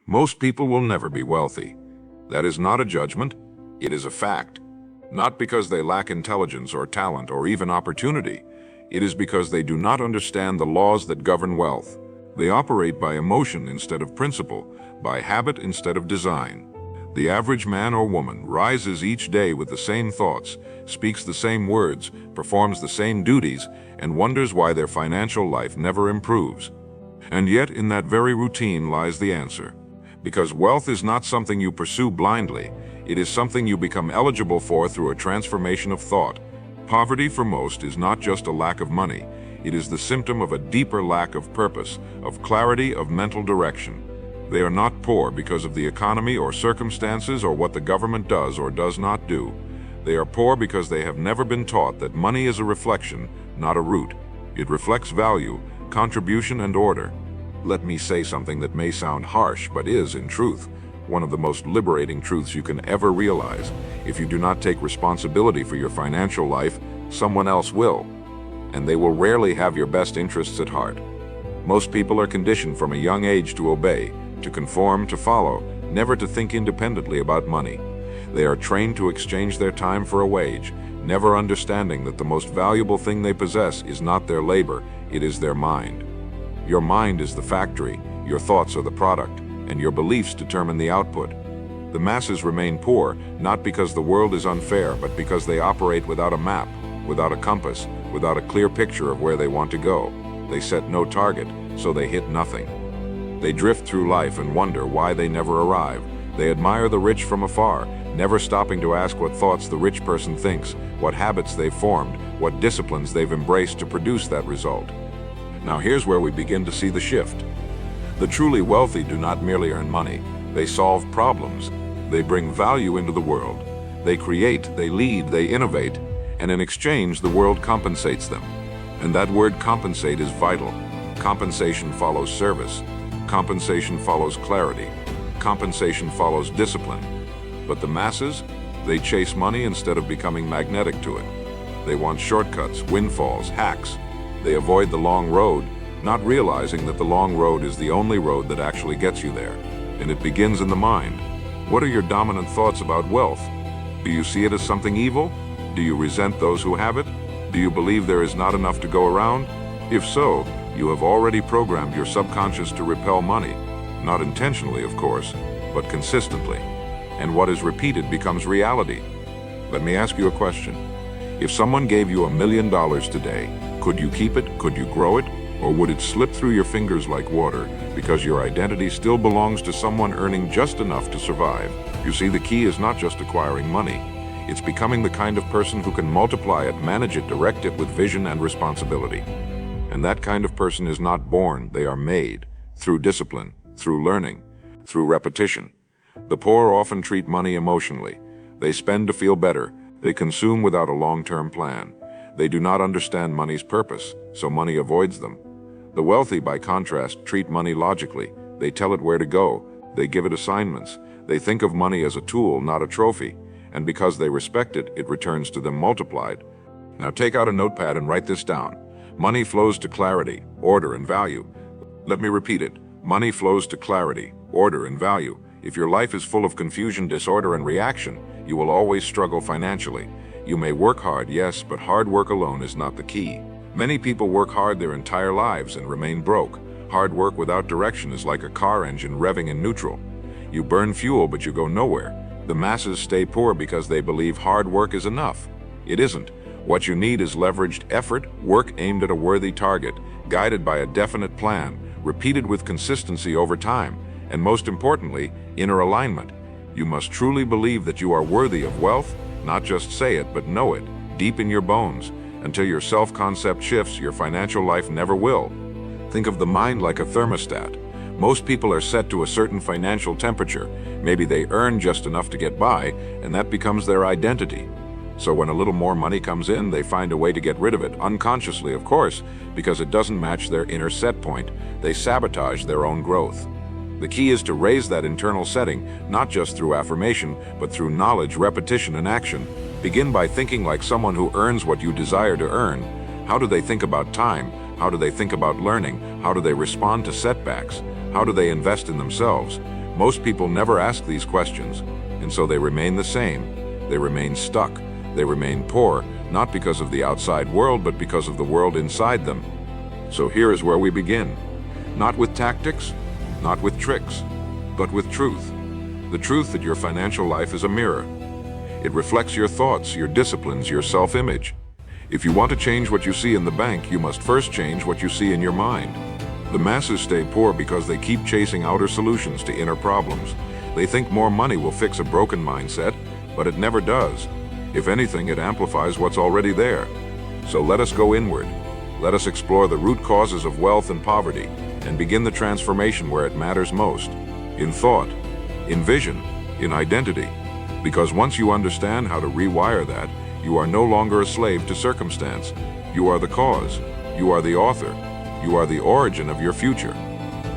Most people will never be wealthy. That is not a judgment, it is a fact. Not because they lack intelligence or talent or even opportunity. It is because they do not understand the laws that govern wealth. They operate by emotion instead of principle, by habit instead of design. The average man or woman rises each day with the same thoughts, speaks the same words, performs the same duties, and wonders why their financial life never improves. And yet, in that very routine lies the answer. Because wealth is not something you pursue blindly, it is something you become eligible for through a transformation of thought. Poverty for most is not just a lack of money, it is the symptom of a deeper lack of purpose, of clarity, of mental direction. They are not poor because of the economy or circumstances or what the government does or does not do. They are poor because they have never been taught that money is a reflection, not a root. It reflects value, contribution, and order. Let me say something that may sound harsh, but is, in truth, one of the most liberating truths you can ever realize. If you do not take responsibility for your financial life, someone else will. And they will rarely have your best interests at heart. Most people are conditioned from a young age to obey, to conform, to follow, never to think independently about money. They are trained to exchange their time for a wage, never understanding that the most valuable thing they possess is not their labor, it is their mind. Your mind is the factory, your thoughts are the product, and your beliefs determine the output. The masses remain poor, not because the world is unfair, but because they operate without a map, without a compass, without a clear picture of where they want to go. They set no target, so they hit nothing. They drift through life and wonder why they never arrive. They admire the rich from afar, never stopping to ask what thoughts the rich person thinks, what habits they've formed, what disciplines they've embraced to produce that result. Now here's where we begin to see the shift. The truly wealthy do not merely earn money. They solve problems. They bring value into the world. They create, they lead, they innovate, and in exchange the world compensates them. And that word compensate is vital. Compensation follows service. Compensation follows clarity. Compensation follows discipline. But the masses, they chase money instead of becoming magnetic to it. They want shortcuts, windfalls, hacks. They avoid the long road, not realizing that the long road is the only road that actually gets you there. And it begins in the mind. What are your dominant thoughts about wealth? Do you see it as something evil? Do you resent those who have it? Do you believe there is not enough to go around? If so, you have already programmed your subconscious to repel money. Not intentionally, of course, but consistently. And what is repeated becomes reality. Let me ask you a question. If someone gave you $1 million today, could you keep it? Could you grow it? Or would it slip through your fingers like water because your identity still belongs to someone earning just enough to survive? You see, the key is not just acquiring money. It's becoming the kind of person who can multiply it, manage it, direct it with vision and responsibility. And that kind of person is not born, they are made, through discipline, through learning, through repetition. The poor often treat money emotionally. They spend to feel better. They consume without a long-term plan. They do not understand money's purpose, so money avoids them. The wealthy, by contrast, treat money logically. They tell it where to go. They give it assignments. They think of money as a tool, not a trophy. And because they respect it, it returns to them multiplied. Now take out a notepad and write this down. Money flows to clarity, order, and value. Let me repeat it. Money flows to clarity, order, and value. If your life is full of confusion, disorder, and reaction, you will always struggle financially. You may work hard, yes, but hard work alone is not the key. Many people work hard their entire lives and remain broke. Hard work without direction is like a car engine revving in neutral. You burn fuel, but you go nowhere. The masses stay poor because they believe hard work is enough. It isn't. What you need is leveraged effort, work aimed at a worthy target, guided by a definite plan, repeated with consistency over time, and most importantly, inner alignment. You must truly believe that you are worthy of wealth, not just say it, but know it, deep in your bones. Until your self-concept shifts, your financial life never will. Think of the mind like a thermostat. Most people are set to a certain financial temperature. Maybe they earn just enough to get by, and that becomes their identity. So when a little more money comes in, they find a way to get rid of it, unconsciously, of course, because it doesn't match their inner set point. They sabotage their own growth. The key is to raise that internal setting, not just through affirmation, but through knowledge, repetition, and action. Begin by thinking like someone who earns what you desire to earn. How do they think about time? How do they think about learning? How do they respond to setbacks? How do they invest in themselves? Most people never ask these questions, and so they remain the same. They remain stuck. They remain poor, not because of the outside world, but because of the world inside them. So here is where we begin. Not with tactics, not with tricks, but with truth. The truth that your financial life is a mirror. It reflects your thoughts, your disciplines, your self-image. If you want to change what you see in the bank, you must first change what you see in your mind. The masses stay poor because they keep chasing outer solutions to inner problems. They think more money will fix a broken mindset, but it never does. If anything, it amplifies what's already there. So let us go inward. Let us explore the root causes of wealth and poverty and begin the transformation where it matters most. In thought, in vision, in identity. Because once you understand how to rewire that, you are no longer a slave to circumstance. You are the cause. You are the author. You are the origin of your future.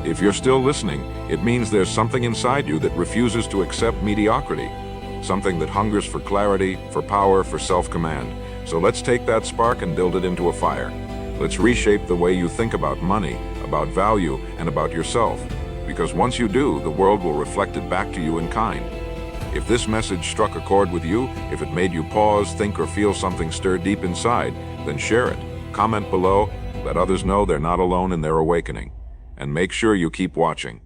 If you're still listening, it means there's something inside you that refuses to accept mediocrity. Something that hungers for clarity, for power, for self-command. So let's take that spark and build it into a fire. Let's reshape the way you think about money, about value, and about yourself. Because once you do, the world will reflect it back to you in kind. If this message struck a chord with you, if it made you pause, think, or feel something stir deep inside, then share it. Comment below, let others know they're not alone in their awakening. And make sure you keep watching.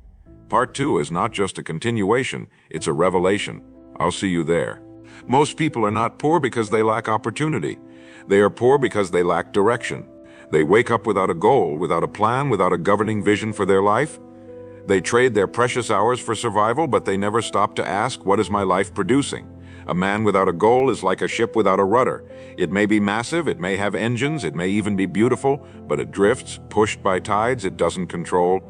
Part 2 is not just a continuation, it's a revelation. I'll see you there. Most people are not poor because they lack opportunity. They are poor because they lack direction. They wake up without a goal, without a plan, without a governing vision for their life. They trade their precious hours for survival, but they never stop to ask, what is my life producing? A man without a goal is like a ship without a rudder. It may be massive, it may have engines, it may even be beautiful, but it drifts, pushed by tides it doesn't control,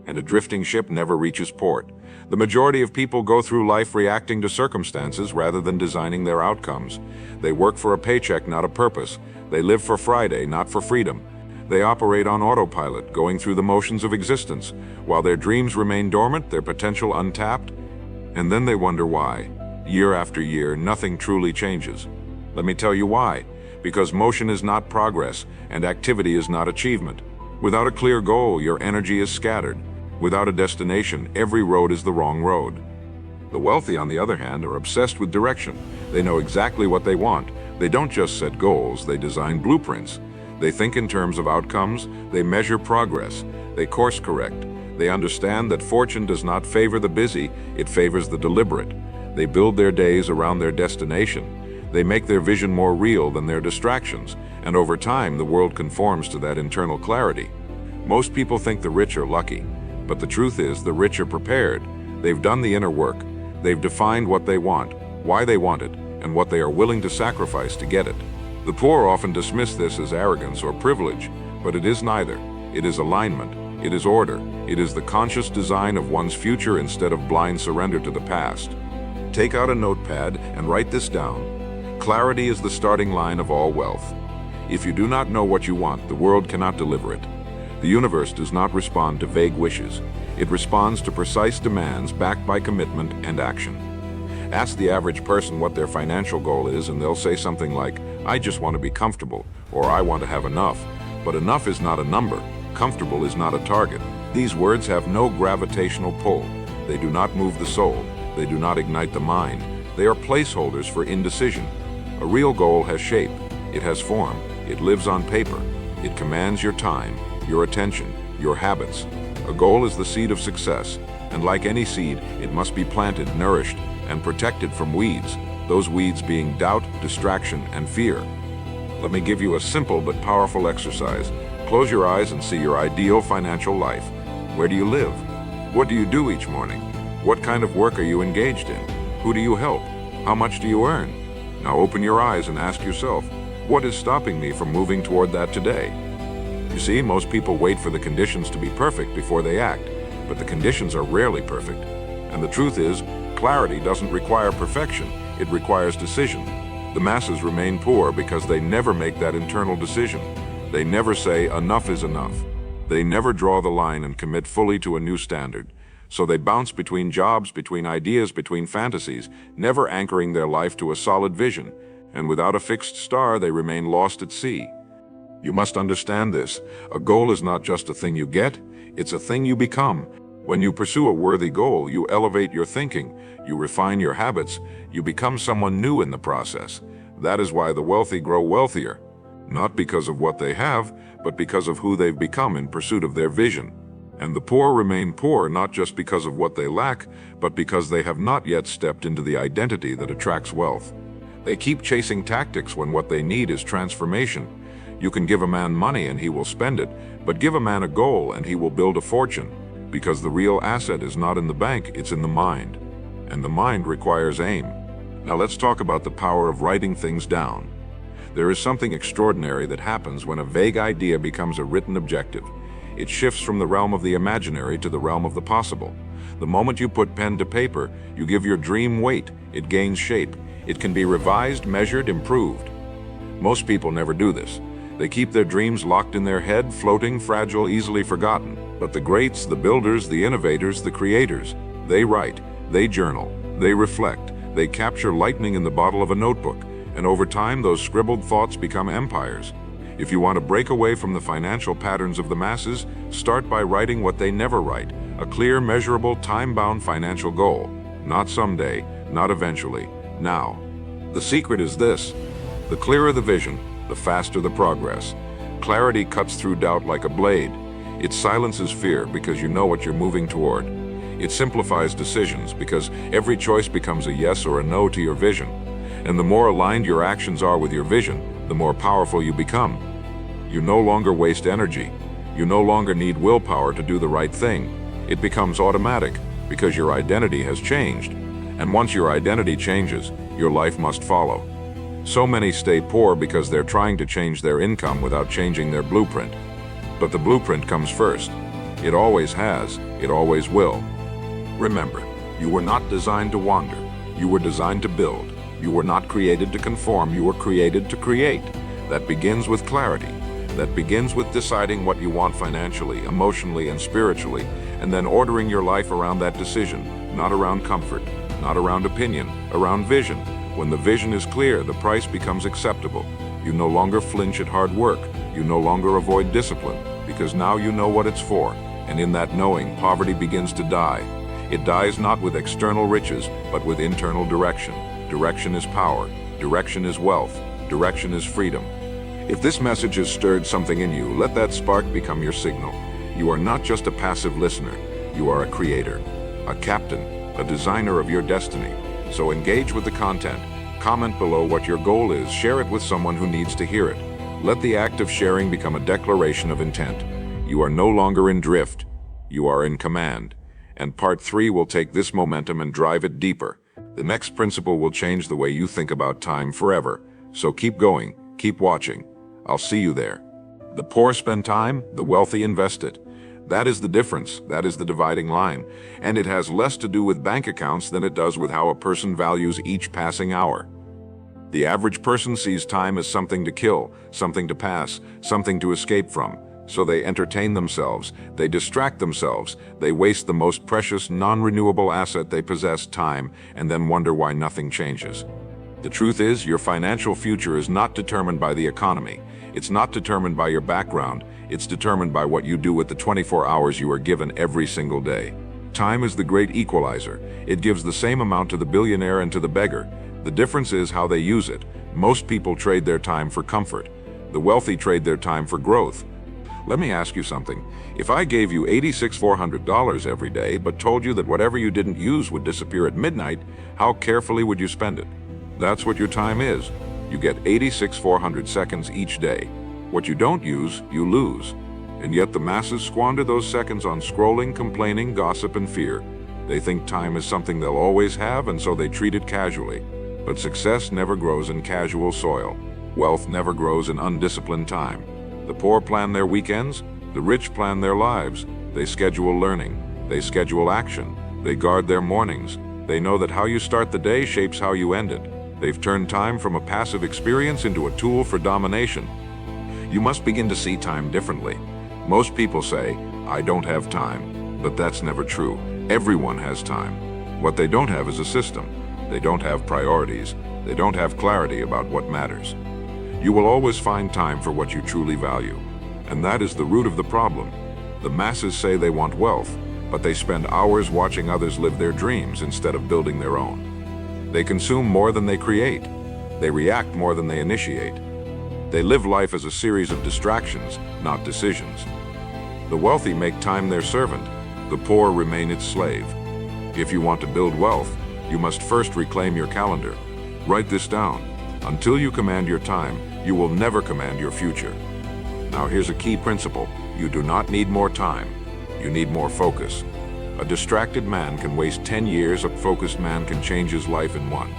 and a drifting ship never reaches port. The majority of people go through life reacting to circumstances rather than designing their outcomes. They work for a paycheck, not a purpose. They live for Friday, not for freedom. They operate on autopilot, going through the motions of existence, while their dreams remain dormant, their potential untapped, and then they wonder why. Year after year, nothing truly changes. Let me tell you why. Because motion is not progress, and activity is not achievement. Without a clear goal, your energy is scattered. Without a destination, every road is the wrong road. The wealthy, on the other hand, are obsessed with direction. They know exactly what they want. They don't just set goals, they design blueprints. They think in terms of outcomes, they measure progress, they course correct. They understand that fortune does not favor the busy, it favors the deliberate. They build their days around their destination. They make their vision more real than their distractions, and over time the world conforms to that internal clarity. Most people think the rich are lucky, but the truth is the rich are prepared. They've done the inner work. They've defined what they want, why they want it, and what they are willing to sacrifice to get it. The poor often dismiss this as arrogance or privilege, but it is neither. It is alignment. It is order. It is the conscious design of one's future instead of blind surrender to the past. Take out a notepad and write this down. Clarity is the starting line of all wealth. If you do not know what you want, the world cannot deliver it. The universe does not respond to vague wishes. It responds to precise demands backed by commitment and action. Ask the average person what their financial goal is, and they'll say something like, I just want to be comfortable, or I want to have enough. But enough is not a number. Comfortable is not a target. These words have no gravitational pull. They do not move the soul. They do not ignite the mind. They are placeholders for indecision. A real goal has shape. It has form. It lives on paper. It commands your time, your attention, your habits. A goal is the seed of success, and like any seed, it must be planted, nourished, and protected from weeds, those weeds being doubt, distraction, and fear. Let me give you a simple but powerful exercise. Close your eyes and see your ideal financial life. Where do you live? What do you do each morning? What kind of work are you engaged in? Who do you help? How much do you earn? Now open your eyes and ask yourself, what is stopping me from moving toward that today? You see, most people wait for the conditions to be perfect before they act, but the conditions are rarely perfect. And the truth is, clarity doesn't require perfection, it requires decision. The masses remain poor because they never make that internal decision. They never say, enough is enough. They never draw the line and commit fully to a new standard. So they bounce between jobs, between ideas, between fantasies, never anchoring their life to a solid vision. And without a fixed star, they remain lost at sea. You must understand this. A goal is not just a thing you get, it's a thing you become. When you pursue a worthy goal, you elevate your thinking, you refine your habits, you become someone new in the process. That is why the wealthy grow wealthier, not because of what they have, but because of who they've become in pursuit of their vision. And the poor remain poor not just because of what they lack, but because they have not yet stepped into the identity that attracts wealth. They keep chasing tactics when what they need is transformation. You can give a man money and he will spend it, but give a man a goal and he will build a fortune, because the real asset is not in the bank, it's in the mind. And the mind requires aim. Now let's talk about the power of writing things down. There is something extraordinary that happens when a vague idea becomes a written objective. It shifts from the realm of the imaginary to the realm of the possible. The moment you put pen to paper, you give your dream weight. It gains shape. It can be revised, measured, improved. Most people never do this. They keep their dreams locked in their head, floating, fragile, easily forgotten. But the greats, the builders, the innovators, the creators, they write, they journal, they reflect, they capture lightning in the bottle of a notebook, and over time those scribbled thoughts become empires. If you want to break away from the financial patterns of the masses, start by writing what they never write, a clear, measurable, time-bound financial goal. Not someday, not eventually, now. The secret is this: the clearer the vision, the faster the progress. Clarity cuts through doubt like a blade. It silences fear because you know what you're moving toward. It simplifies decisions because every choice becomes a yes or a no to your vision. And the more aligned your actions are with your vision, the more powerful you become. You no longer waste energy. You no longer need willpower to do the right thing. It becomes automatic because your identity has changed. And once your identity changes, your life must follow. So many stay poor because they're trying to change their income without changing their blueprint. But the blueprint comes first. It always has. It always will. Remember, you were not designed to wander. You were designed to build. You were not created to conform. You were created to create. That begins with clarity. That begins with deciding what you want financially, emotionally, and spiritually, and then ordering your life around that decision, not around comfort, not around opinion, around vision. When the vision is clear, the price becomes acceptable. You no longer flinch at hard work. You no longer avoid discipline, because now you know what it's for. And in that knowing, poverty begins to die. It dies not with external riches, but with internal direction. Direction is power. Direction is wealth. Direction is freedom. If this message has stirred something in you, let that spark become your signal. You are not just a passive listener. You are a creator, a captain, a designer of your destiny. So engage with the content. Comment below what your goal is. Share it with someone who needs to hear it. Let the act of sharing become a declaration of intent. You are no longer in drift. You are in command. And part 3 will take this momentum and drive it deeper. The next principle will change the way you think about time forever. So keep going, keep watching. I'll see you there. The poor spend time, the wealthy invest it. That is the difference. That is the dividing line. And it has less to do with bank accounts than it does with how a person values each passing hour. The average person sees time as something to kill, something to pass, something to escape from. So they entertain themselves, they distract themselves, they waste the most precious, non-renewable asset they possess, time, and then wonder why nothing changes. The truth is, your financial future is not determined by the economy. It's not determined by your background. It's determined by what you do with the 24 hours you are given every single day. Time is the great equalizer. It gives the same amount to the billionaire and to the beggar. The difference is how they use it. Most people trade their time for comfort. The wealthy trade their time for growth. Let me ask you something. If I gave you $86,400 every day, but told you that whatever you didn't use would disappear at midnight, how carefully would you spend it? That's what your time is. You get 86,400 seconds each day. What you don't use, you lose. And yet the masses squander those seconds on scrolling, complaining, gossip, and fear. They think time is something they'll always have, and so they treat it casually. But success never grows in casual soil. Wealth never grows in undisciplined time. The poor plan their weekends, the rich plan their lives. They schedule learning, they schedule action, they guard their mornings. They know that how you start the day shapes how you end it. They've turned time from a passive experience into a tool for domination. You must begin to see time differently. Most people say, I don't have time, but that's never true. Everyone has time. What they don't have is a system. They don't have priorities. They don't have clarity about what matters. You will always find time for what you truly value. And that is the root of the problem. The masses say they want wealth. but they spend hours watching others live their dreams instead of building their own. They consume more than they create. They react more than they initiate. They live life as a series of distractions, not decisions. The wealthy make time their servant. The poor remain its slave. If you want to build wealth, you must first reclaim your calendar. Write this down. Until you command your time, you will never command your future. Now here's a key principle. You do not need more time. You need more focus. A distracted man can waste 10 years, a focused man can change his life in one.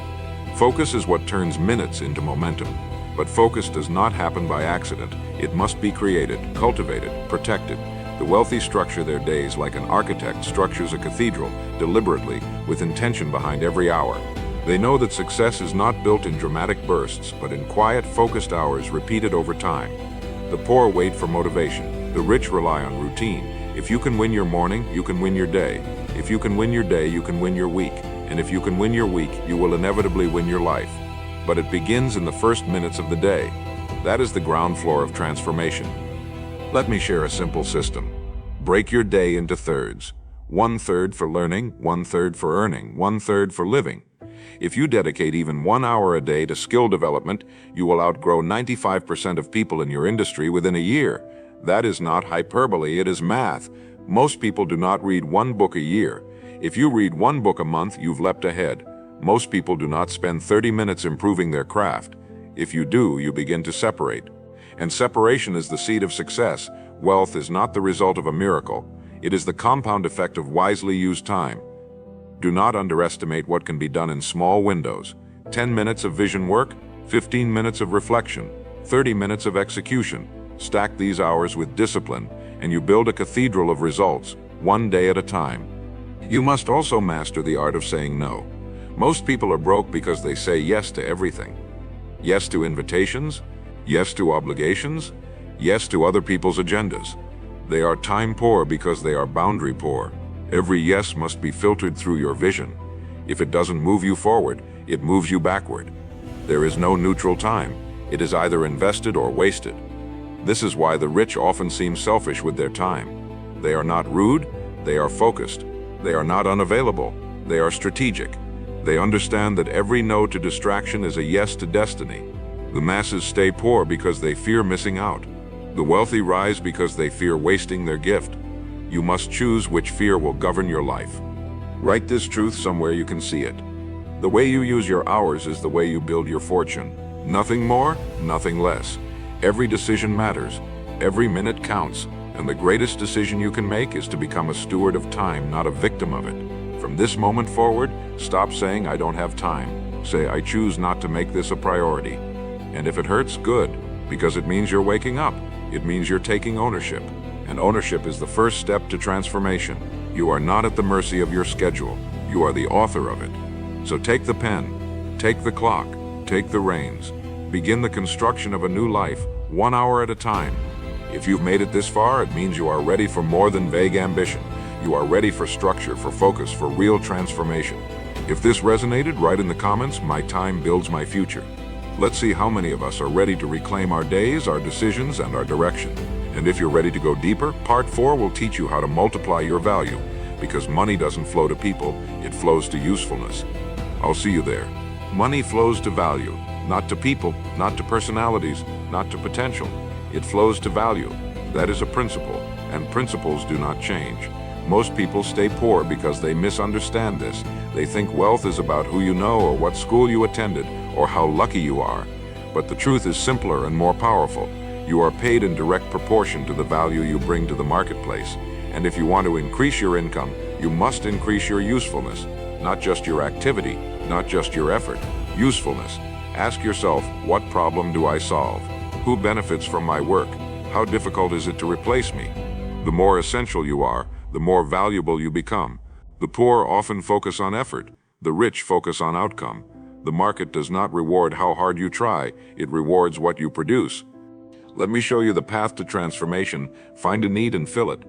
Focus is what turns minutes into momentum. But focus does not happen by accident. It must be created, cultivated, protected. The wealthy structure their days like an architect structures a cathedral, deliberately, with intention behind every hour. They know that success is not built in dramatic bursts, but in quiet, focused hours repeated over time. The poor wait for motivation. The rich rely on routine. If you can win your morning, you can win your day. If you can win your day, you can win your week. And if you can win your week, you will inevitably win your life. But it begins in the first minutes of the day. That is the ground floor of transformation. Let me share a simple system. Break your day into thirds. 1/3 for learning, 1/3 for earning, 1/3 for living. If you dedicate even 1 hour a day to skill development, you will outgrow 95% of people in your industry within a year. That is not hyperbole, it is math. Most people do not read 1 book a year. If you read 1 book a month, you've leapt ahead. Most people do not spend 30 minutes improving their craft. If you do, you begin to separate. And separation is the seed of success. Wealth is not the result of a miracle. It is the compound effect of wisely used time. Do not underestimate what can be done in small windows. 10 minutes of vision work, 15 minutes of reflection, 30 minutes of execution. Stack these hours with discipline, and you build a cathedral of results, one day at a time. You must also master the art of saying no. Most people are broke because they say yes to everything. Yes to invitations, yes to obligations, yes to other people's agendas. They are time poor because they are boundary poor. Every yes must be filtered through your vision. If it doesn't move you forward, it moves you backward. There is no neutral time. It is either invested or wasted. This is why the rich often seem selfish with their time. They are not rude, they are focused. They are not unavailable, they are strategic. They understand that every no to distraction is a yes to destiny. The masses stay poor because they fear missing out. The wealthy rise because they fear wasting their gift. You must choose which fear will govern your life. Write this truth somewhere you can see it. The way you use your hours is the way you build your fortune. Nothing more, nothing less. Every decision matters. Every minute counts. And the greatest decision you can make is to become a steward of time, not a victim of it. From this moment forward, stop saying, "I don't have time." Say, "I choose not to make this a priority." And if it hurts, good, because it means you're waking up. It means you're taking ownership. And ownership is the first step to transformation. You are not at the mercy of your schedule. You are the author of it. So take the pen, take the clock, take the reins. Begin the construction of a new life, 1 hour at a time. If you've made it this far, it means you are ready for more than vague ambition. You are ready for structure, for focus, for real transformation. If this resonated, write in the comments, "My time builds my future." Let's see how many of us are ready to reclaim our days, our decisions, and our direction. And if you're ready to go deeper, Part 4 will teach you how to multiply your value, because money doesn't flow to people, it flows to usefulness. I'll see you there. Money flows to value, not to people, not to personalities, not to potential. It flows to value. That is a principle, and principles do not change. Most people stay poor because they misunderstand this. They think wealth is about who you know or what school you attended or how lucky you are. But the truth is simpler and more powerful. You are paid in direct proportion to the value you bring to the marketplace. And if you want to increase your income, you must increase your usefulness. Not just your activity, not just your effort. Usefulness. Ask yourself, what problem do I solve? Who benefits from my work? How difficult is it to replace me? The more essential you are, the more valuable you become. The poor often focus on effort. The rich focus on outcome. The market does not reward how hard you try, it rewards what you produce. Let me show you the path to transformation. Find a need and fill it.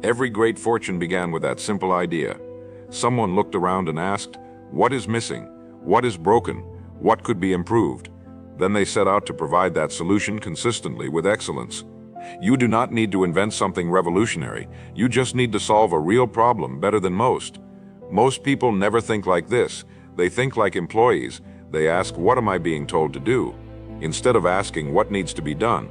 Every great fortune began with that simple idea. Someone looked around and asked, what is missing? What is broken? What could be improved? Then they set out to provide that solution consistently with excellence. You do not need to invent something revolutionary. You just need to solve a real problem better than most. Most people never think like this. They think like employees. They ask, what am I being told to do? Instead of asking what needs to be done.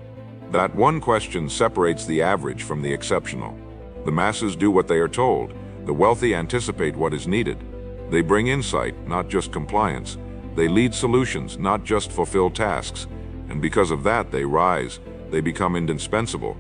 That one question separates the average from the exceptional. The masses do what they are told. The wealthy anticipate what is needed. They bring insight, not just compliance. They lead solutions, not just fulfill tasks. And because of that, they rise. They become indispensable.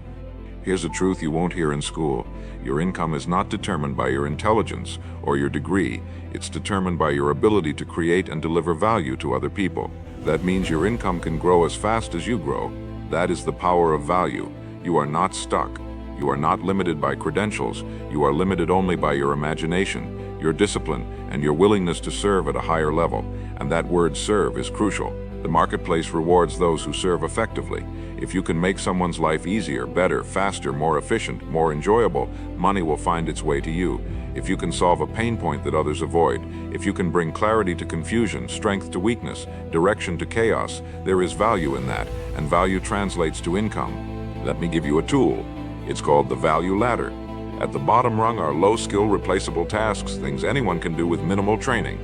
Here's a truth you won't hear in school. Your income is not determined by your intelligence or your degree. It's determined by your ability to create and deliver value to other people. That means your income can grow as fast as you grow. That is the power of value. You are not stuck. You are not limited by credentials. You are limited only by your imagination, your discipline, and your willingness to serve at a higher level. And that word serve is crucial. The marketplace rewards those who serve effectively. If you can make someone's life easier, better, faster, more efficient, more enjoyable, money will find its way to you. If you can solve a pain point that others avoid, if you can bring clarity to confusion, strength to weakness, direction to chaos, there is value in that, and value translates to income. Let me give you a tool. It's called the value ladder. At the bottom rung are low-skill, replaceable tasks, things anyone can do with minimal training.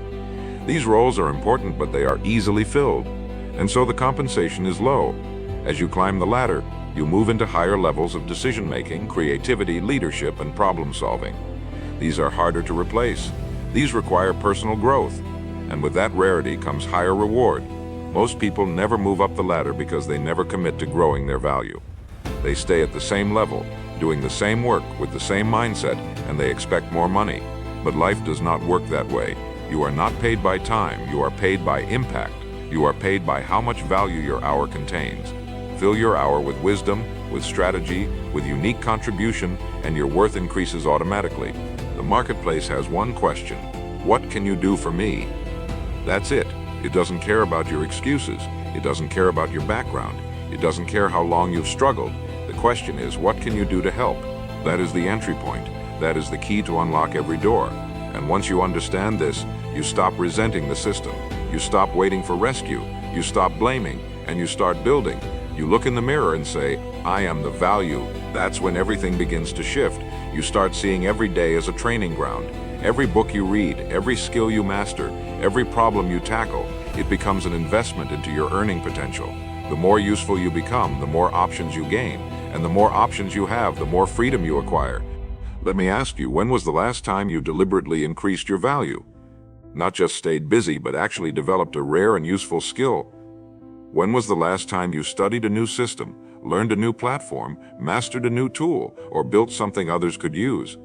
These roles are important, but they are easily filled, and so the compensation is low. As you climb the ladder, you move into higher levels of decision-making, creativity, leadership, and problem-solving. These are harder to replace. These require personal growth, and with that rarity comes higher reward. Most people never move up the ladder because they never commit to growing their value. They stay at the same level, doing the same work with the same mindset, and they expect more money. But life does not work that way. You are not paid by time, you are paid by impact. You are paid by how much value your hour contains. Fill your hour with wisdom, with strategy, with unique contribution, and your worth increases automatically. The marketplace has one question: what can you do for me? That's it. It doesn't care about your excuses. It doesn't care about your background. It doesn't care how long you've struggled. The question is, what can you do to help? That is the entry point. That is the key to unlock every door. And once you understand this, you stop resenting the system. You stop waiting for rescue. You stop blaming, and you start building. You look in the mirror and say, I am the value. That's when everything begins to shift. You start seeing every day as a training ground. Every book you read, every skill you master, every problem you tackle, it becomes an investment into your earning potential. The more useful you become, the more options you gain. And the more options you have, the more freedom you acquire. Let me ask you, when was the last time you deliberately increased your value? Not just stayed busy, but actually developed a rare and useful skill. When was the last time you studied a new system, learned a new platform, mastered a new tool, or built something others could use?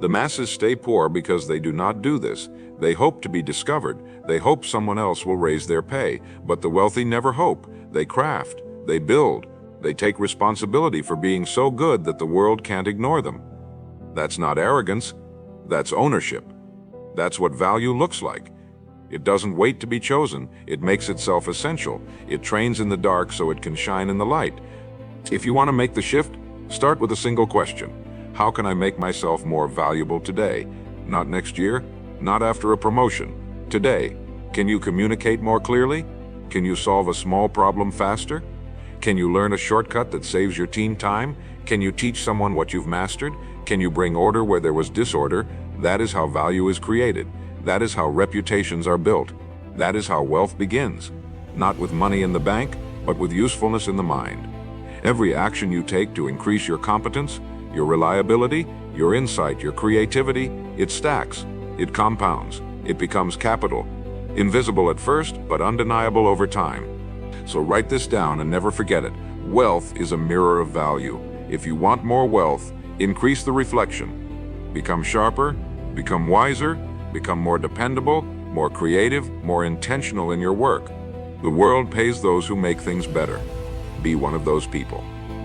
The masses stay poor because they do not do this. They hope to be discovered. They hope someone else will raise their pay. But the wealthy never hope. They craft. They build. They take responsibility for being so good that the world can't ignore them. That's not arrogance. That's ownership. That's what value looks like. It doesn't wait to be chosen. It makes itself essential. It trains in the dark so it can shine in the light. If you want to make the shift, start with a single question. How can I make myself more valuable today? Not next year, not after a promotion. Today. Can you communicate more clearly? Can you solve a small problem faster? Can you learn a shortcut that saves your team time? Can you teach someone what you've mastered? Can you bring order where there was disorder? That is how value is created. That is how reputations are built. That is how wealth begins. Not with money in the bank, but with usefulness in the mind. Every action you take to increase your competence, your reliability, your insight, your creativity, it stacks, it compounds, it becomes capital. Invisible at first, but undeniable over time. So write this down and never forget it. Wealth is a mirror of value. If you want more wealth, increase the reflection. Become sharper, become wiser, become more dependable, more creative, more intentional in your work. The world pays those who make things better. Be one of those people.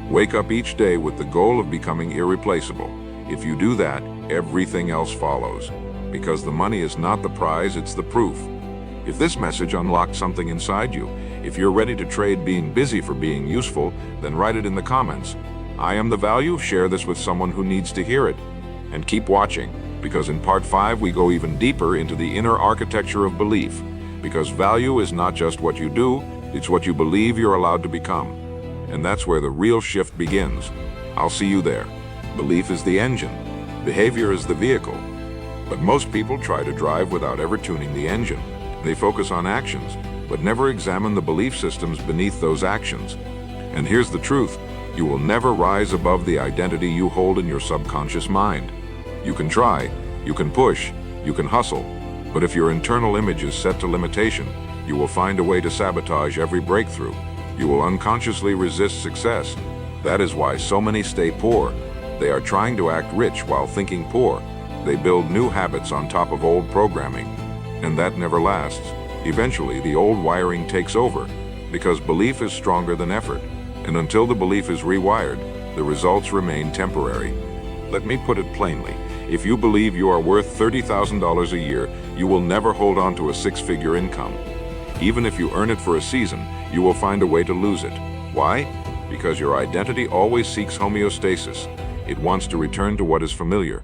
Wake up each day with the goal of becoming irreplaceable. If you do that, everything else follows. Because the money is not the prize, it's the proof. If this message unlocked something inside you, if you're ready to trade being busy for being useful, then write it in the comments. I am the value. Share this with someone who needs to hear it. And keep watching, because in part 5 we go even deeper into the inner architecture of belief. Because value is not just what you do, it's what you believe you're allowed to become. And that's where the real shift begins. I'll see you there. Belief is the engine. Behavior is the vehicle. But most people try to drive without ever tuning the engine. They focus on actions, but never examine the belief systems beneath those actions. And here's the truth. You will never rise above the identity you hold in your subconscious mind. You can try, you can push, you can hustle, but if your internal image is set to limitation, you will find a way to sabotage every breakthrough. You will unconsciously resist success. That is why so many stay poor. They are trying to act rich while thinking poor. They build new habits on top of old programming, and that never lasts. Eventually, the old wiring takes over, because belief is stronger than effort. And until the belief is rewired, the results remain temporary. Let me put it plainly. If you believe you are worth $30,000 a year, you will never hold on to a six-figure income. Even if you earn it for a season, you will find a way to lose it. Why? Because your identity always seeks homeostasis. It wants to return to what is familiar.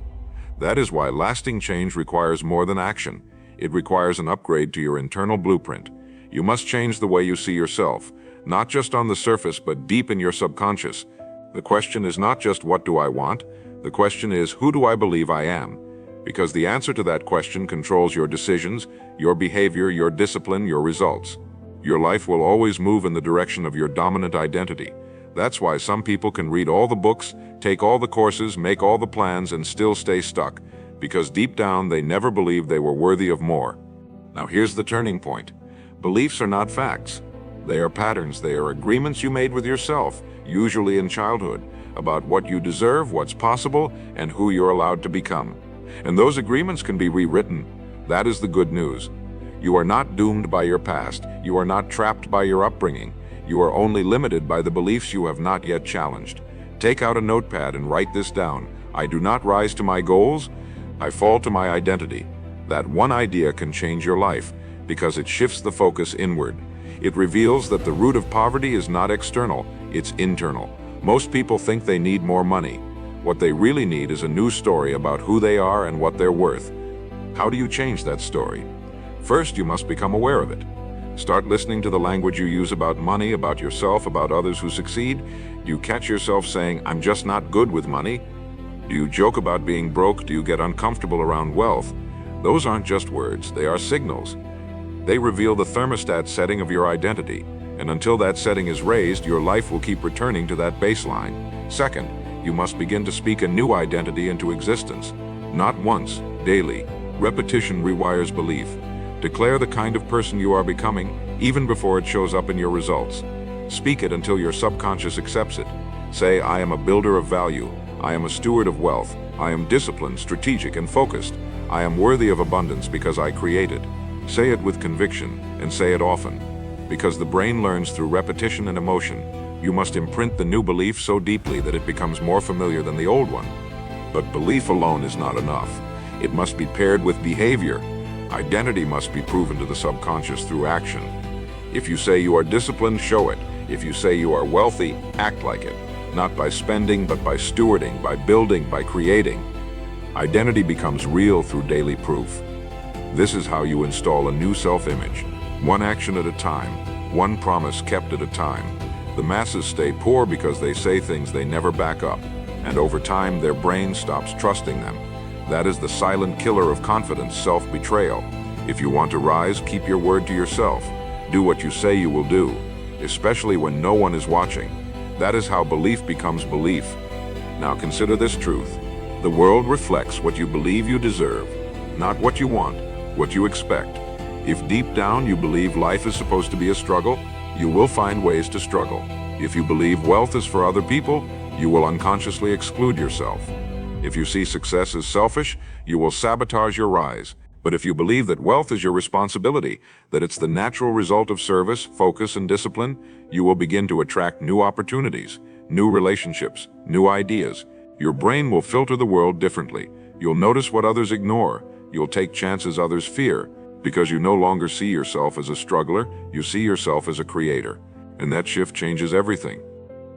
That is why lasting change requires more than action. It requires an upgrade to your internal blueprint. You must change the way you see yourself, not just on the surface, but deep in your subconscious. The question is not just what do I want? The question is who do I believe I am? Because the answer to that question controls your decisions, your behavior, your discipline, your results. Your life will always move in the direction of your dominant identity. That's why some people can read all the books, take all the courses, make all the plans, and still stay stuck, because deep down they never believed they were worthy of more. Now here's the turning point. Beliefs are not facts. They are patterns. They are agreements you made with yourself, usually in childhood, about what you deserve, what's possible, and who you're allowed to become. And those agreements can be rewritten. That is the good news. You are not doomed by your past. You are not trapped by your upbringing. You are only limited by the beliefs you have not yet challenged. Take out a notepad and write this down. I do not rise to my goals. I fall to my identity. That one idea can change your life because it shifts the focus inward. It reveals that the root of poverty is not external, it's internal. Most people think they need more money. What they really need is a new story about who they are and what they're worth. How do you change that story? First, you must become aware of it. Start listening to the language you use about money, about yourself, about others who succeed. Do you catch yourself saying, I'm just not good with money? Do you joke about being broke? Do you get uncomfortable around wealth? Those aren't just words, they are signals. They reveal the thermostat setting of your identity, and until that setting is raised, your life will keep returning to that baseline. Second, you must begin to speak a new identity into existence. Not once, daily. Repetition rewires belief. Declare the kind of person you are becoming, even before it shows up in your results. Speak it until your subconscious accepts it. Say, I am a builder of value. I am a steward of wealth. I am disciplined, strategic, and focused. I am worthy of abundance because I created. Say it with conviction, and say it often. Because the brain learns through repetition and emotion, you must imprint the new belief so deeply that it becomes more familiar than the old one. But belief alone is not enough. It must be paired with behavior. Identity must be proven to the subconscious through action. If you say you are disciplined, show it. If you say you are wealthy, act like it. Not by spending, but by stewarding, by building, by creating. Identity becomes real through daily proof. This is how you install a new self-image. One action at a time, one promise kept at a time. The masses stay poor because they say things they never back up, and over time their brain stops trusting them. That is the silent killer of confidence, self-betrayal. If you want to rise, keep your word to yourself. Do what you say you will do, especially when no one is watching. That is how belief becomes belief. Now consider this truth. The world reflects what you believe you deserve, not what you want, what you expect. If deep down you believe life is supposed to be a struggle, you will find ways to struggle. If you believe wealth is for other people, you will unconsciously exclude yourself. If you see success as selfish, you will sabotage your rise. But if you believe that wealth is your responsibility, that it's the natural result of service, focus, and discipline, you will begin to attract new opportunities, new relationships, new ideas. Your brain will filter the world differently. You'll notice what others ignore. You'll take chances others fear, because you no longer see yourself as a struggler, you see yourself as a creator. And that shift changes everything.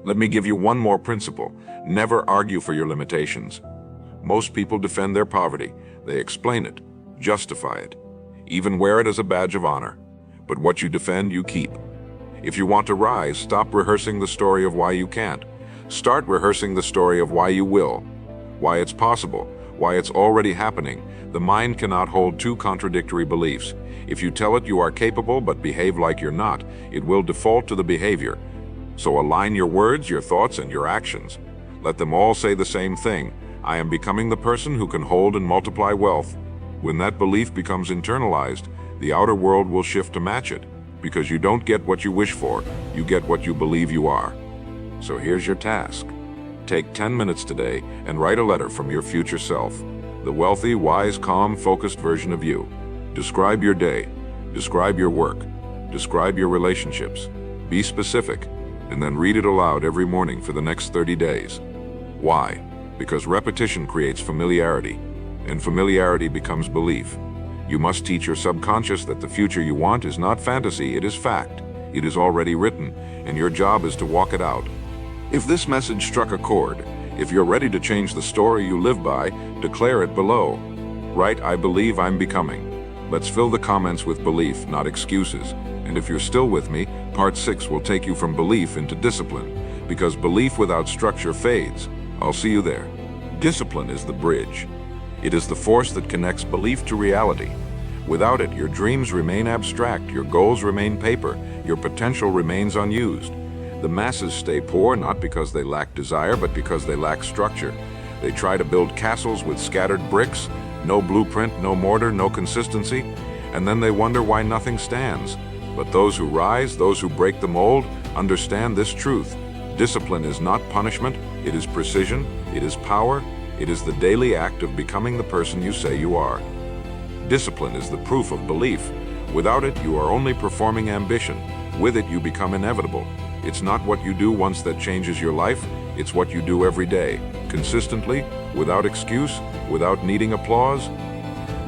Let me give you one more principle. Never argue for your limitations. Most people defend their poverty. They explain it, justify it, even wear it as a badge of honor. But what you defend, you keep. If you want to rise, stop rehearsing the story of why you can't. Start rehearsing the story of why you will, why it's possible, why it's already happening. The mind cannot hold two contradictory beliefs. If you tell it you are capable but behave like you're not, it will default to the behavior. So align your words, your thoughts, and your actions. Let them all say the same thing. I am becoming the person who can hold and multiply wealth. When that belief becomes internalized, the outer world will shift to match it, because you don't get what you wish for, you get what you believe you are. So here's your task. Take 10 minutes today and write a letter from your future self, the wealthy, wise, calm, focused version of you. Describe your day, describe your work, describe your relationships. Be specific, and then read it aloud every morning for the next 30 days. Why? Because repetition creates familiarity, and familiarity becomes belief. You must teach your subconscious that the future you want is not fantasy, it is fact. It is already written, and your job is to walk it out. If this message struck a chord, if you're ready to change the story you live by, declare it below. Write, I believe I'm becoming. Let's fill the comments with belief, not excuses. And if you're still with me, part 6 will take you from belief into discipline, because belief without structure fades. I'll see you there. Discipline is the bridge. It is the force that connects belief to reality. Without it, your dreams remain abstract, your goals remain paper, your potential remains unused. The masses stay poor not because they lack desire, but because they lack structure. They try to build castles with scattered bricks, no blueprint, no mortar, no consistency, and then they wonder why nothing stands. But those who rise, those who break the mold, understand this truth. Discipline is not punishment, it is precision, it is power, it is the daily act of becoming the person you say you are. Discipline is the proof of belief. Without it, you are only performing ambition. With it, you become inevitable. It's not what you do once that changes your life, it's what you do every day, consistently, without excuse, without needing applause.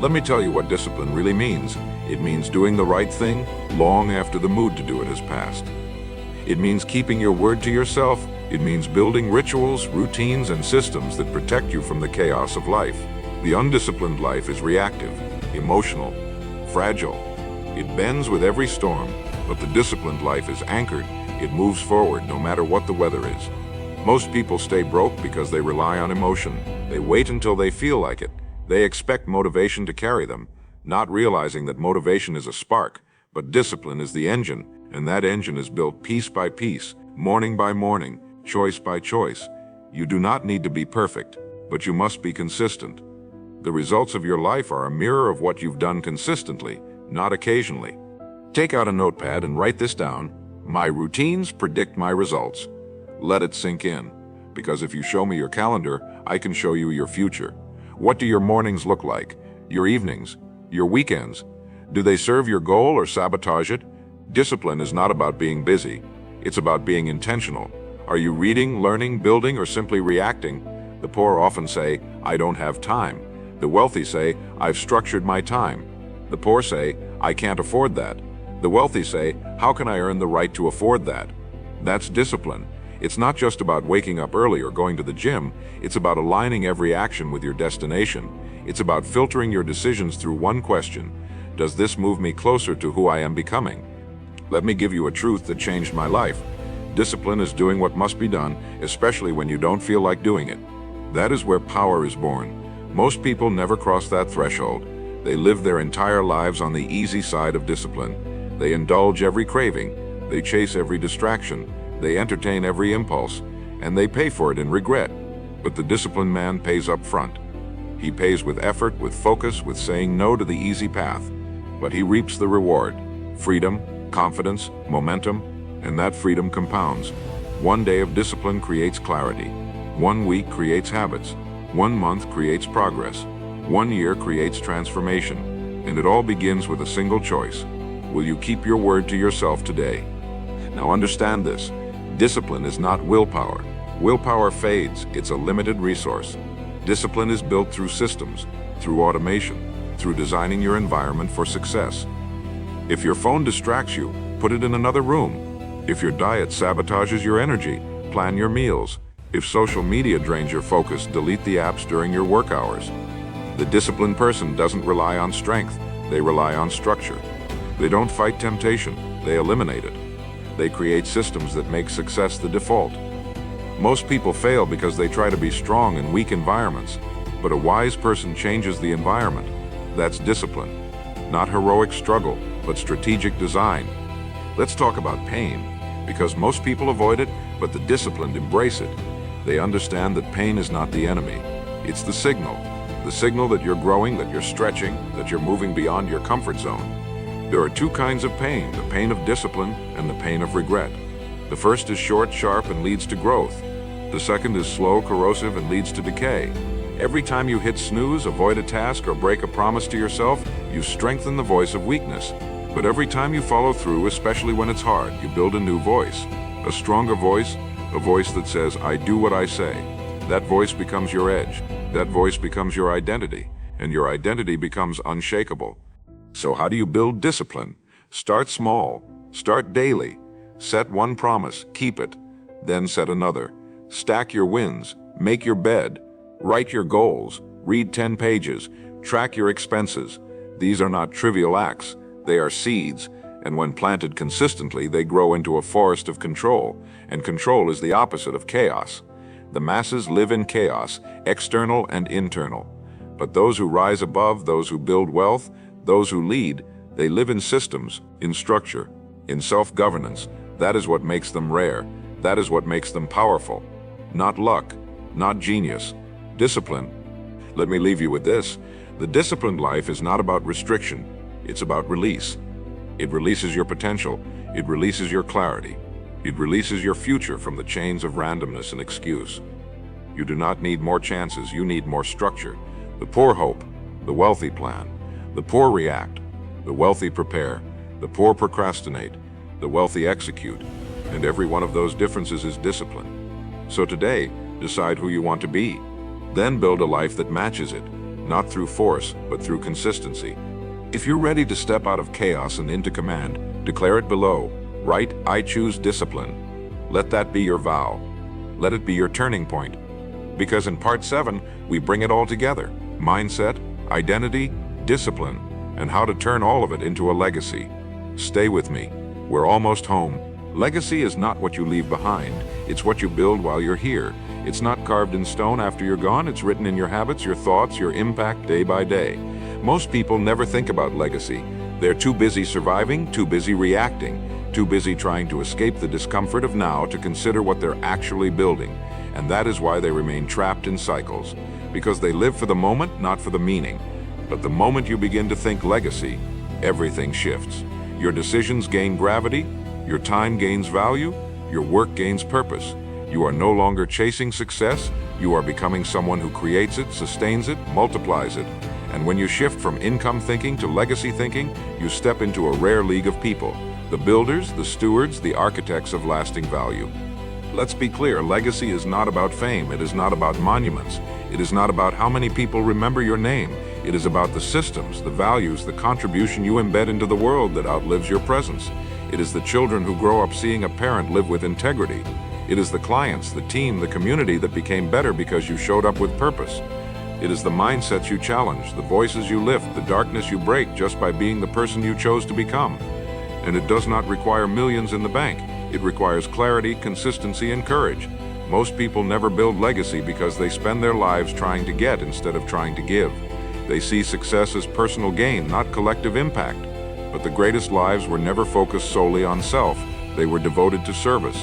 Let me tell you what discipline really means. It means doing the right thing long after the mood to do it has passed. It means keeping your word to yourself. It means building rituals, routines, and systems that protect you from the chaos of life. The undisciplined life is reactive, emotional, fragile. It bends with every storm, but the disciplined life is anchored. It moves forward no matter what the weather is. Most people stay broke because they rely on emotion. They wait until they feel like it. They expect motivation to carry them, not realizing that motivation is a spark, but discipline is the engine, and that engine is built piece by piece, morning by morning, choice by choice. You do not need to be perfect, but you must be consistent. The results of your life are a mirror of what you've done consistently, not occasionally. Take out a notepad and write this down. My routines predict my results. Let it sink in, because if you show me your calendar, I can show you your future. What do your mornings look like? Your evenings? Your weekends? Do they serve your goal or sabotage it? Discipline is not about being busy. It's about being intentional. Are you reading, learning, building, or simply reacting? The poor often say, I don't have time. The wealthy say, I've structured my time. The poor say, I can't afford that. The wealthy say, how can I earn the right to afford that? That's discipline. It's not just about waking up early or going to the gym. It's about aligning every action with your destination. It's about filtering your decisions through one question. Does this move me closer to who I am becoming? Let me give you a truth that changed my life. Discipline is doing what must be done, especially when you don't feel like doing it. That is where power is born. Most people never cross that threshold. They live their entire lives on the easy side of discipline. They indulge every craving, they chase every distraction, they entertain every impulse, and they pay for it in regret. But the disciplined man pays up front. He pays with effort, with focus, with saying no to the easy path. But he reaps the reward: freedom, confidence, momentum, and that freedom compounds. One day of discipline creates clarity. 1 week creates habits. 1 month creates progress. 1 year creates transformation. And it all begins with a single choice. Will you keep your word to yourself today? Now understand this. Discipline is not willpower. Willpower fades. It's a limited resource. Discipline is built through systems, through automation, through designing your environment for success. If your phone distracts you, put it in another room. If your diet sabotages your energy, plan your meals. If social media drains your focus, delete the apps during your work hours. The disciplined person doesn't rely on strength. They rely on structure. They don't fight temptation, they eliminate it. They create systems that make success the default. Most people fail because they try to be strong in weak environments, but a wise person changes the environment. That's discipline. Not heroic struggle, but strategic design. Let's talk about pain, because most people avoid it, but the disciplined embrace it. They understand that pain is not the enemy. It's the signal that you're growing, that you're stretching, that you're moving beyond your comfort zone. There are two kinds of pain, the pain of discipline and the pain of regret. The first is short, sharp, and leads to growth. The second is slow, corrosive, and leads to decay. Every time you hit snooze, avoid a task, or break a promise to yourself, you strengthen the voice of weakness. But every time you follow through, especially when it's hard, you build a new voice. A stronger voice, a voice that says, I do what I say. That voice becomes your edge. That voice becomes your identity, and your identity becomes unshakable. So how do you build discipline? Start small. Start daily. Set one promise, keep it. Then set another. Stack your wins. Make your bed. Write your goals. Read 10 pages. Track your expenses. These are not trivial acts. They are seeds, and when planted consistently, they grow into a forest of control, and control is the opposite of chaos. The masses live in chaos, external and internal. But those who rise above, those who build wealth, those who lead, they live in systems, in structure, in self-governance. That is what makes them rare. That is what makes them powerful. Not luck, not genius, discipline. Let me leave you with this. The disciplined life is not about restriction. It's about release. It releases your potential. It releases your clarity. It releases your future from the chains of randomness and excuse. You do not need more chances. You need more structure. The poor hope. The wealthy plan. The poor react. The wealthy prepare. The poor procrastinate. The wealthy execute. And every one of those differences is discipline. So today, decide who you want to be. Then build a life that matches it, not through force, but through consistency. If you're ready to step out of chaos and into command, declare it below. Write, I choose discipline. Let that be your vow. Let it be your turning point. Because in part 7, we bring it all together. Mindset, identity, discipline, and how to turn all of it into a legacy. Stay with me. We're almost home. Legacy is not what you leave behind. It's what you build while you're here. It's not carved in stone after you're gone. It's written in your habits, your thoughts, your impact day by day. Most people never think about legacy. They're too busy surviving, too busy reacting, too busy trying to escape the discomfort of now to consider what they're actually building. And that is why they remain trapped in cycles. Because they live for the moment, not for the meaning. But the moment you begin to think legacy, everything shifts. Your decisions gain gravity, your time gains value, your work gains purpose. You are no longer chasing success, you are becoming someone who creates it, sustains it, multiplies it. And when you shift from income thinking to legacy thinking, you step into a rare league of people, the builders, the stewards, the architects of lasting value. Let's be clear, legacy is not about fame, it is not about monuments, it is not about how many people remember your name. It is about the systems, the values, the contribution you embed into the world that outlives your presence. It is the children who grow up seeing a parent live with integrity. It is the clients, the team, the community that became better because you showed up with purpose. It is the mindsets you challenge, the voices you lift, the darkness you break just by being the person you chose to become. And it does not require millions in the bank. It requires clarity, consistency, and courage. Most people never build legacy because they spend their lives trying to get instead of trying to give. They see success as personal gain, not collective impact. But the greatest lives were never focused solely on self. They were devoted to service.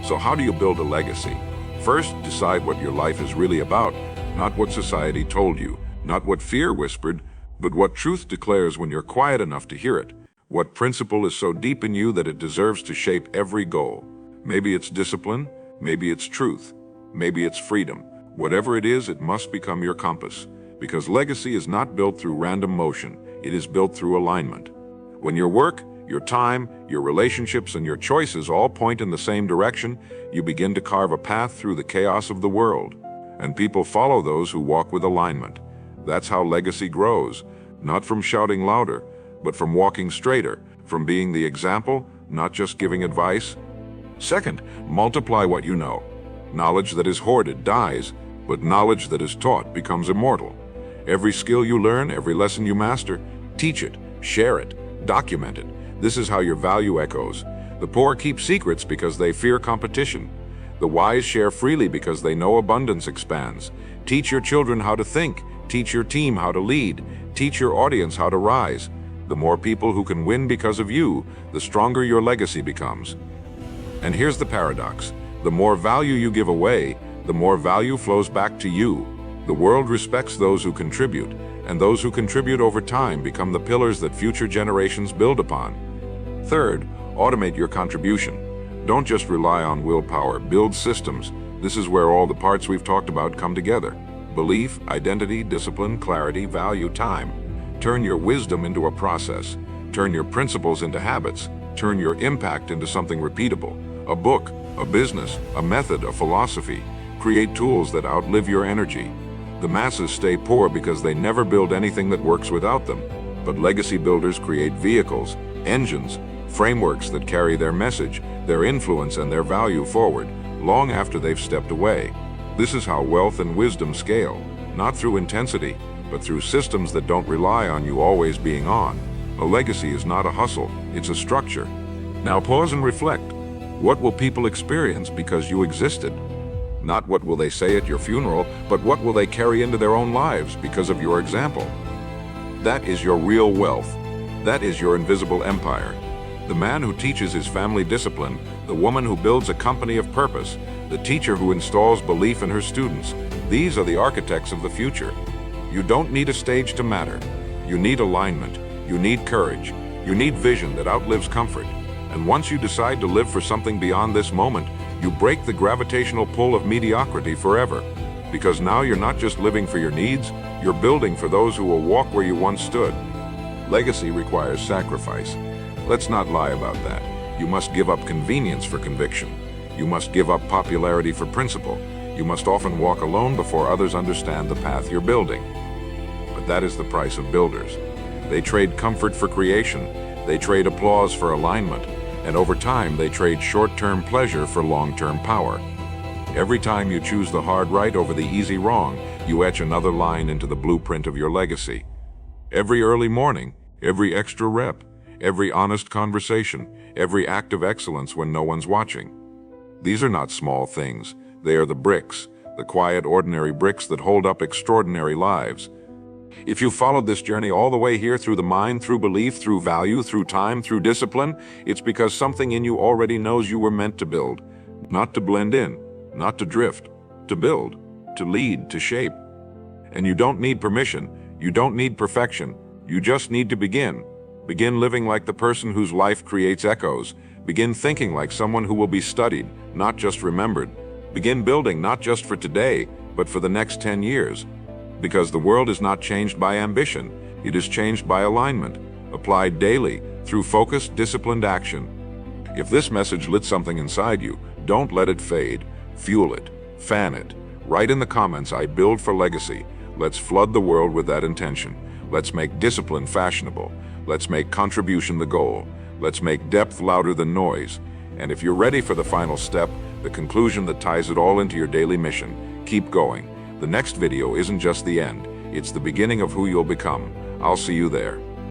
So how do you build a legacy? First, decide what your life is really about, not what society told you, not what fear whispered, but what truth declares when you're quiet enough to hear it. What principle is so deep in you that it deserves to shape every goal? Maybe it's discipline, maybe it's truth, maybe it's freedom. Whatever it is, it must become your compass. Because legacy is not built through random motion, it is built through alignment. When your work, your time, your relationships, and your choices all point in the same direction, you begin to carve a path through the chaos of the world. And people follow those who walk with alignment. That's how legacy grows, not from shouting louder, but from walking straighter, from being the example, not just giving advice. Second, multiply what you know. Knowledge that is hoarded dies, but knowledge that is taught becomes immortal. Every skill you learn, every lesson you master, teach it, share it, document it. This is how your value echoes. The poor keep secrets because they fear competition. The wise share freely because they know abundance expands. Teach your children how to think. Teach your team how to lead. Teach your audience how to rise. The more people who can win because of you, the stronger your legacy becomes. And here's the paradox. The more value you give away, the more value flows back to you. The world respects those who contribute, and those who contribute over time become the pillars that future generations build upon. Third, automate your contribution. Don't just rely on willpower, build systems. This is where all the parts we've talked about come together. Belief, identity, discipline, clarity, value, time. Turn your wisdom into a process. Turn your principles into habits. Turn your impact into something repeatable. A book, a business, a method, a philosophy. Create tools that outlive your energy. The masses stay poor because they never build anything that works without them. But legacy builders create vehicles, engines, frameworks that carry their message, their influence, and their value forward, long after they've stepped away. This is how wealth and wisdom scale, not through intensity, but through systems that don't rely on you always being on. A legacy is not a hustle, it's a structure. Now pause and reflect. What will people experience because you existed? Not what will they say at your funeral, but what will they carry into their own lives because of your example? That is your real wealth. That is your invisible empire. The man who teaches his family discipline, the woman who builds a company of purpose, the teacher who installs belief in her students, these are the architects of the future. You don't need a stage to matter. You need alignment. You need courage. You need vision that outlives comfort. And once you decide to live for something beyond this moment, you break the gravitational pull of mediocrity forever. Because now you're not just living for your needs, you're building for those who will walk where you once stood. Legacy requires sacrifice. Let's not lie about that. You must give up convenience for conviction. You must give up popularity for principle. You must often walk alone before others understand the path you're building. But that is the price of builders. They trade comfort for creation. They trade applause for alignment. And over time, they trade short-term pleasure for long-term power. Every time you choose the hard right over the easy wrong, you etch another line into the blueprint of your legacy. Every early morning, every extra rep, every honest conversation, every act of excellence when no one's watching. These are not small things. They are the bricks, the quiet, ordinary bricks that hold up extraordinary lives. If you followed this journey all the way here through the mind, through belief, through value, through time, through discipline, it's because something in you already knows you were meant to build. Not to blend in, not to drift, to build, to lead, to shape. And you don't need permission, you don't need perfection, you just need to begin. Begin living like the person whose life creates echoes. Begin thinking like someone who will be studied, not just remembered. Begin building not just for today, but for the next 10 years. Because the world is not changed by ambition, it is changed by alignment, applied daily through focused, disciplined action. If this message lit something inside you, don't let it fade. Fuel it, fan it. Write in the comments, "I build for legacy." Let's flood the world with that intention. Let's make discipline fashionable. Let's make contribution the goal. Let's make depth louder than noise. And if you're ready for the final step, the conclusion that ties it all into your daily mission, keep going. The next video isn't just the end, it's the beginning of who you'll become. I'll see you there.